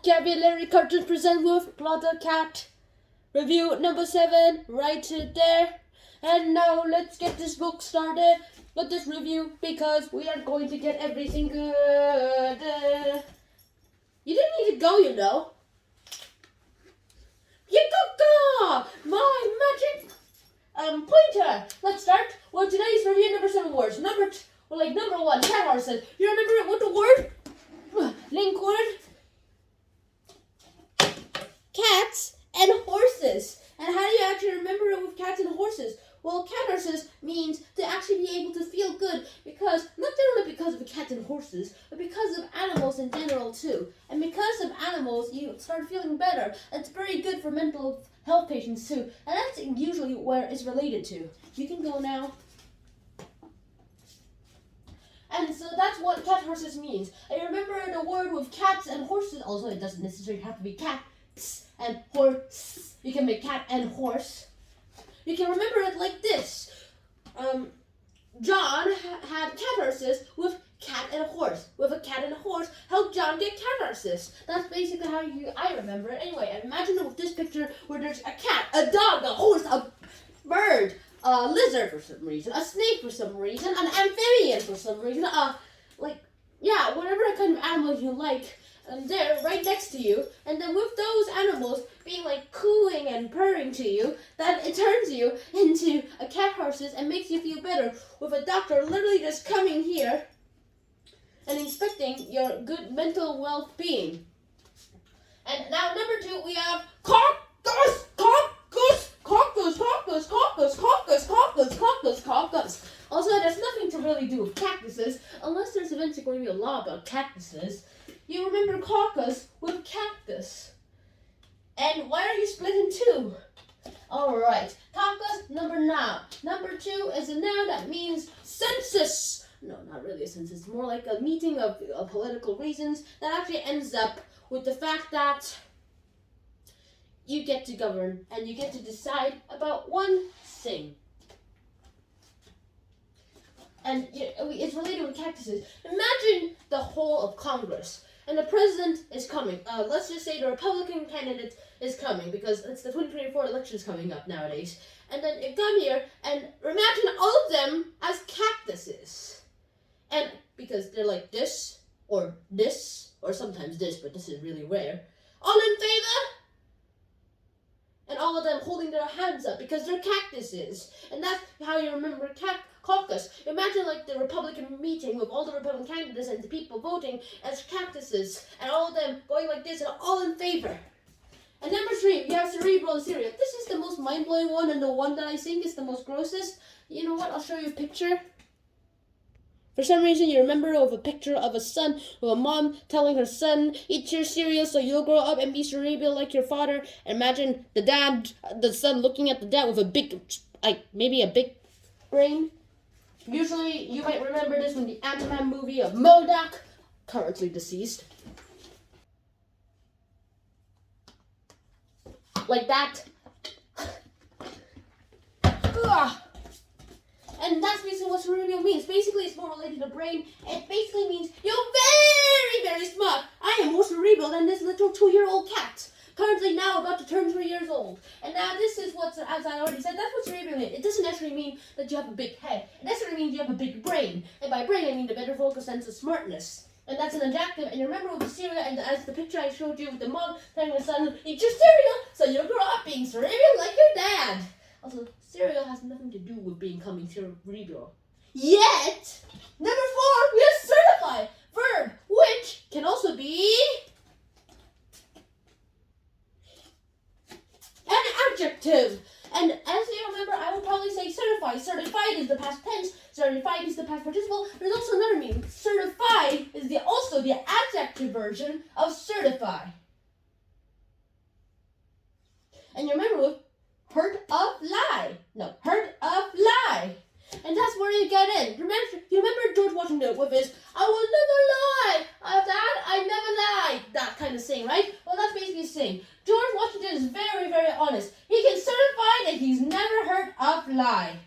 Vocabulary Cartoons present with Blotter Cat. Review number 7, right there. And now let's get this book started with this review because we are going to get everything good. You didn't need to go, you know. Yee-gaw-gaw! My magic pointer. Let's start with today's review number 7 words. Number 1, cat horses. You remember it with the word? Link word. Cats and horses. And how do you actually remember it with cats and horses? Well, cat horses means to actually be able to feel good because, not only because of the cats and horses, but because of animals in general too. And because of animals, you start feeling better. It's very good for mental health patients too. And that's usually where it's related to. You can go now. And so that's what cat horses means. And remember the word with cats and horses. Also, it doesn't necessarily have to be cats and horse. You can make cat and horse. You can remember it like this. John had cat horses with cat and horse. With a cat and a horse, helped John get cat horses. That's basically how I remember it. Anyway, imagine with this picture where there's a cat, a dog, a horse, a bird, a lizard for some reason, a snake for some reason, an amphibian for some reason, whatever kind of animal you like. And they're right next to you, and then with those animals being like cooing and purring to you, that it turns you into a cat horses and makes you feel better with a doctor literally just coming here and inspecting your good mental well-being. And now number 2, we have caucus, caucus, caucus, caucus, caucus, caucus, caucus, caucus, caucus. Also, there's nothing to really do with cactuses, unless there's eventually going to be a law about cactuses. You remember caucus with cactus. And why are you split in 2? Alright, caucus, number 2 is a noun that means census. No, not really a census. It's more like a meeting of political reasons that actually ends up with the fact that you get to govern and you get to decide about one thing. And it's related with cactuses. Imagine the whole of Congress. And the president is coming. Let's just say the Republican candidate is coming because it's the 2024 elections coming up nowadays. And then you come here and imagine all of them as cactuses. And because they're like this, or sometimes this, but this is really rare. All in favor? And all of them holding their hands up because they're cactuses. And that's how you remember caucus. Imagine like the Republican meeting with all the Republican candidates and the people voting as cactuses. And all of them going like this and all in favor. And number 3, you have cerebral and cereal. This is the most mind-blowing one and the one that I think is the most grossest. You know what? I'll show you a picture. For some reason, you remember of a picture of a son with a mom telling her son, eat your cereal so you'll grow up and be cerebral like your father. And imagine the son looking at the dad with a big, maybe a big brain. Usually, you might remember this from the Ant-Man movie of MODOK, currently deceased. Like that. Ugh. And that's basically what cerebral means. Basically, it's more related to brain. It basically means you're very, very smart. I am more cerebral than this little 2-year-old cat. Currently now about to turn 3 years old. And now this is what, as I already said, that's what cerebral means. It doesn't necessarily mean that you have a big head. It necessarily means you have a big brain. And by brain, I mean the better focus sense of smartness. And that's an adjective. And you remember with the cereal, and as the picture I showed you with the mom telling her son, eat your cereal so you'll grow up being cerebral like your dad. Also, cereal has nothing to do with becoming cerebral. Yet, number 4, we have certify, verb, which can also be an adjective. And as you remember, I would probably say certify. Certified is the past tense. Certified is the past participle. There's also another meaning. Certified is also the adjective version of certify. And you remember with hurt of lie. And that's where you get in. You remember George Washington with his, I will never lie. After that, I never lie. That kind of saying, right? Well, that's basically saying George Washington is very, very honest. He can certify that he's never heard of lie.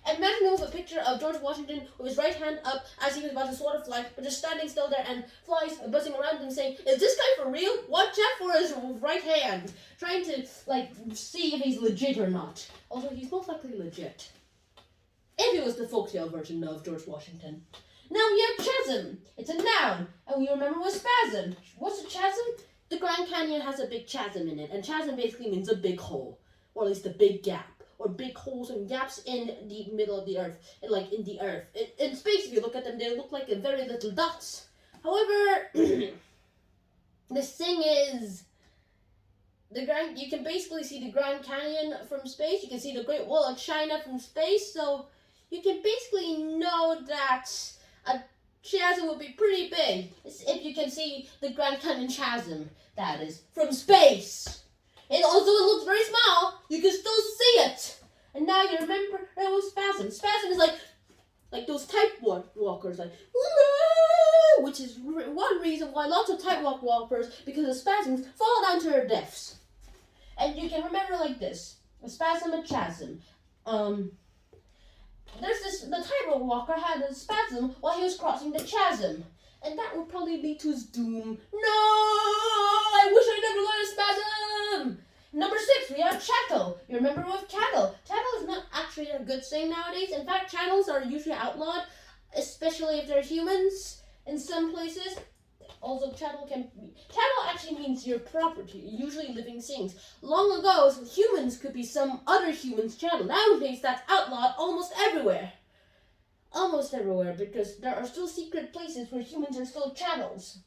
Imagine with a picture of George Washington with his right hand up as he was about to sort of fly, but just standing still there and flies buzzing around him saying, "Is this guy for real? Watch out for his right hand." Trying to, see if he's legit or not. Also, he's most likely legit. If it was the folktale version of George Washington. Now we have chasm. It's a noun. And we remember what spasm. What's a chasm? The Grand Canyon has a big chasm in it. And chasm basically means a big hole. Or at least a big gap. Or big holes and gaps in the middle of the earth. In the earth. In space, if you look at them, they look like very little dots. However, the thing is, you can basically see the Grand Canyon from space. You can see the Great Wall of China from space. So you can basically know that a chasm would be pretty big if you can see the Grand Canyon chasm, that is, from space. And although it looks very small, you can still see it. And now you remember that was spasm. Spasm is like those type walkers, which is one reason why lots of type walkers, because of spasms, fall down to their deaths. And you can remember like this: a spasm, a chasm. The tightrope walker had a spasm while he was crossing the chasm. And that would probably lead to his doom. No! I wish I never learned a spasm! Number 6, we have chattel. You remember with cattle. Chattel is not actually a good thing nowadays. In fact, chattels are usually outlawed, especially if they're humans in some places. Also, chattel actually means your property, usually living things. Long ago, humans could be some other human's chattel. Nowadays, that's outlawed almost everywhere. Almost everywhere, because there are still secret places where humans are still chattels.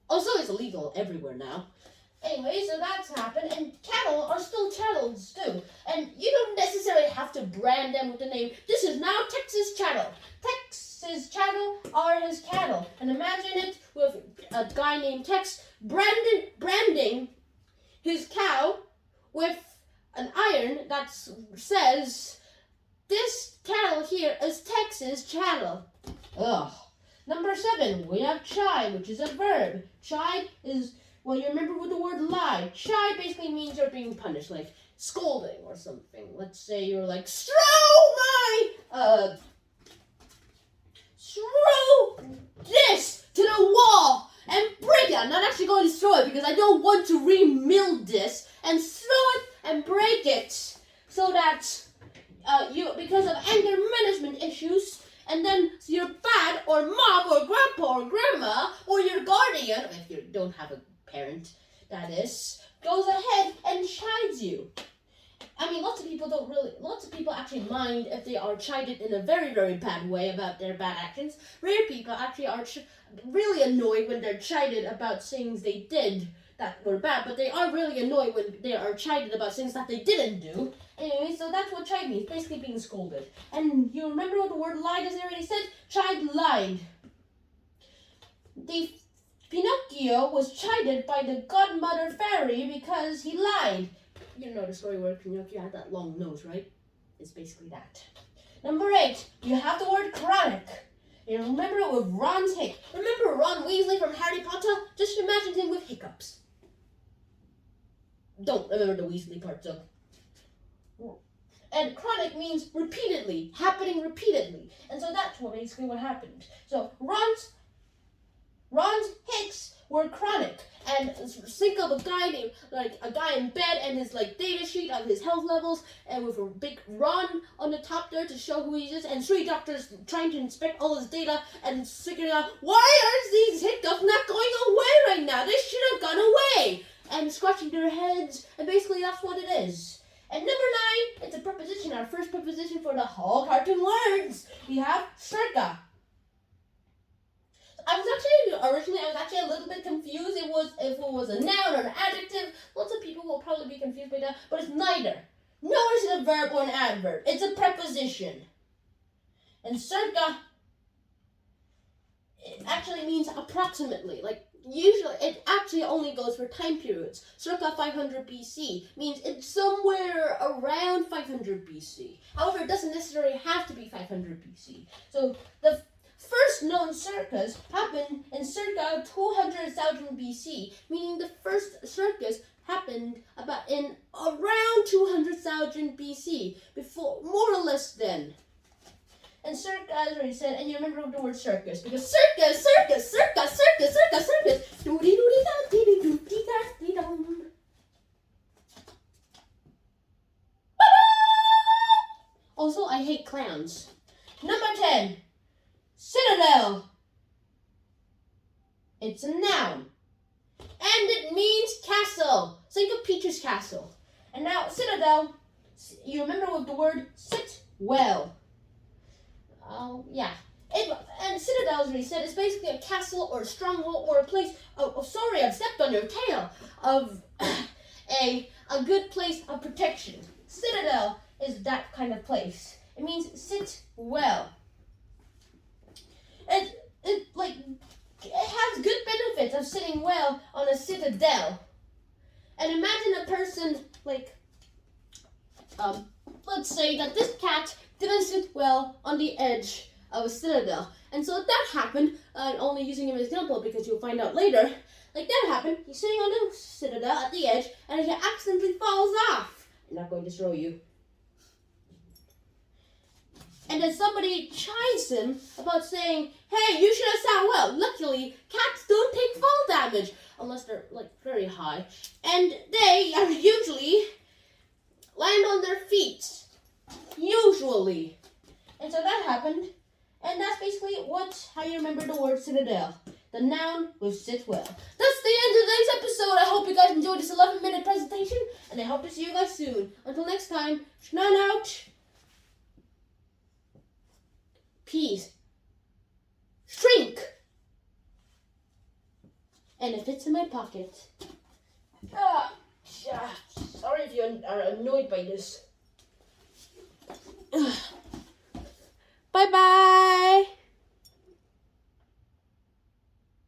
Also, it's illegal everywhere now. Anyway, so that's happened, and cattle are still chattels too. And you don't necessarily have to brand them with the name. This is now Texas Chattel. Texas Chattel are his cattle. And imagine it with a guy named Tex branding his cow with an iron that says, "This cattle here is Texas Chattel." Ugh. Number 7, we have chide, which is a verb. Chide is, well, you remember with the word lie. Chide basically means you're being punished, like scolding or something. Let's say you're like, throw this to the wall and break it. I'm not actually going to throw it because I don't want to remill this, and throw it and break it so that because of anger management issues, and then your dad or mom or grandpa or grandma or your guardian, if you don't have a parent, that is, goes ahead and chides you. I mean, lots of people actually mind if they are chided in a very, very bad way about their bad actions. Rare people actually are really annoyed when they're chided about things they did that were bad, but they are really annoyed when they are chided about things that they didn't do. Anyway, so that's what chide means, basically being scolded. And you remember what the word lied, as I already said? Chide lied. Pinocchio was chided by the godmother fairy because he lied. You know the story where Pinocchio had that long nose, right? It's basically that. Number 8, you have the word chronic. You remember it with Ron's hic. Remember Ron Weasley from Harry Potter? Just imagine him with hiccups. Don't remember the Weasley part, though. And chronic means repeatedly, happening repeatedly. And so that's basically what happened. So Ron's hicks were chronic. And think of a guy in bed and his data sheet of his health levels, and with a big Ron on the top there to show who he is, and 3 doctors trying to inspect all his data and figuring out, why are these hiccups not going away right now? They should have gone away. And scratching their heads, and basically that's what it is. And number 9, it's a preposition, our first preposition for the whole cartoon words. We have circa. I was actually a little bit confused if it was a noun or an adjective. Lots of people will probably be confused by that, but it's neither. Nor is it a verb or an adverb. It's a preposition. And circa, it actually means approximately. Usually, it actually only goes for time periods. Circa 500 BC means it's somewhere around 500 BC. However, it doesn't necessarily have to be 500 BC. So the first known circus happened in circa 200,000 BC, meaning the first circus happened about in around 200,000 BC, before more or less then. And circus, as I already said, and you remember the word circus, because circus, circus, circus, circus, circus, circus. Doody doody da dee doo dee da dee dum. Also, I hate clowns. Number 10, citadel. It's a noun, and it means castle. Think of Peach's castle. And now citadel, you remember with the word sit well. Yeah. And citadel, as we said, is basically a castle or a stronghold or a place. Oh, sorry, I've stepped on your tail. Of a good place of protection. Citadel is that kind of place. It means sit well. It has good benefits of sitting well on a citadel. And imagine a person let's say that this cat didn't sit well on the edge of a citadel. And so that happened, only using him as an example because you'll find out later, that happened, he's sitting on the citadel at the edge and he accidentally falls off. I'm not going to show you. And then somebody chides him about saying, hey, you should have sat well. Luckily, cats don't take fall damage unless they're very high. And they are usually land on their feet. Usually. And so that happened. And that's basically how you remember the word citadel. The noun with sit well. That's the end of today's episode. I hope you guys enjoyed this 11-minute presentation. And I hope to see you guys soon. Until next time, Schnan out. Peace. Shrink. And it fits in my pocket. Sorry if you are annoyed by this. Bye-bye.